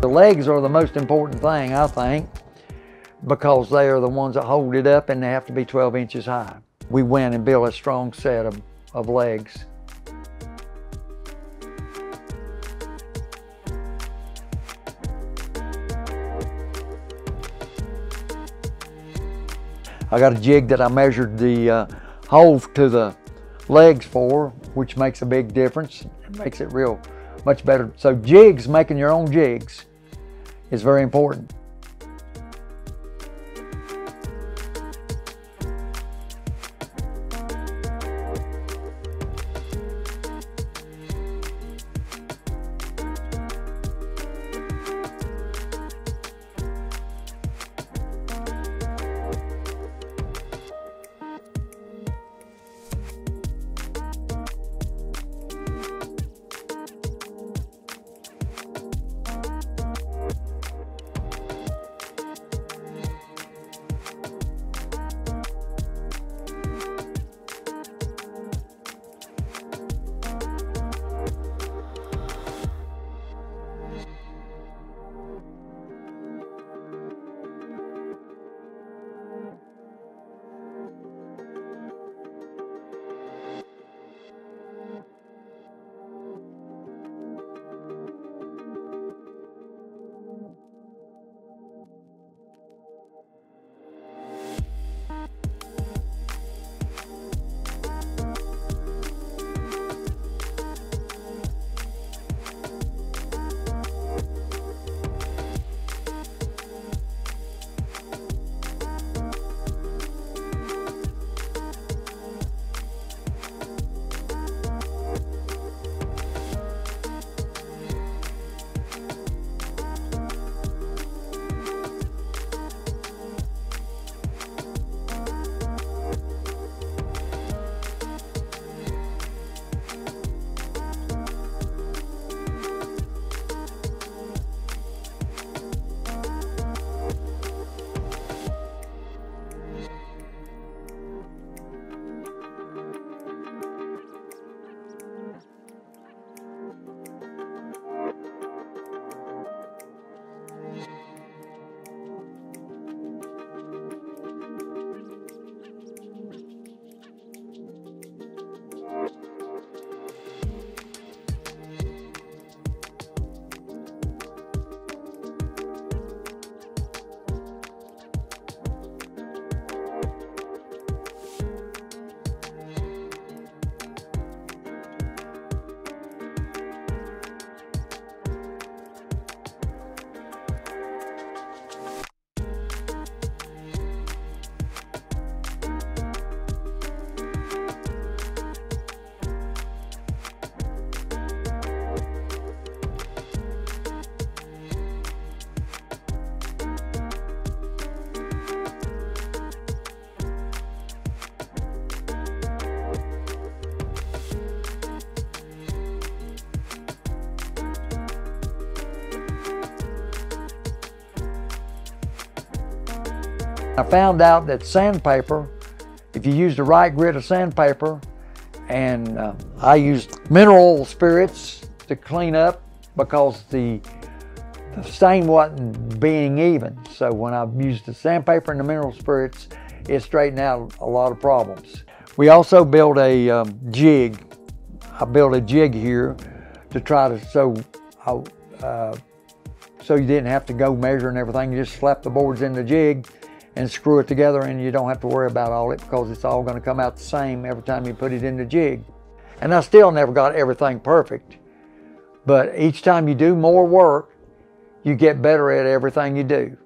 The legs are the most important thing, I think, because they are the ones that hold it up, and they have to be 12 inches high. We went and built a strong set of legs. I got a jig that I measured the hole to the legs for, which makes a big difference. It makes it real much better. So jigs, making your own jigs, is very important. I found out that sandpaper, if you use the right grit of sandpaper, and I used mineral oil spirits to clean up because the stain wasn't being even. So when I used the sandpaper and the mineral spirits, it straightened out a lot of problems. We also built a jig. I built a jig here to try to, so you didn't have to go measure and everything. You just slap the boards in the jig and screw it together, and you don't have to worry about all it, because it's all going to come out the same every time you put it in the jig. And I still never got everything perfect, but each time you do more work, you get better at everything you do.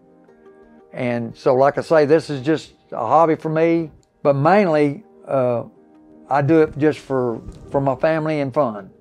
And so, like I say, this is just a hobby for me, but mainly I do it just for my family and fun.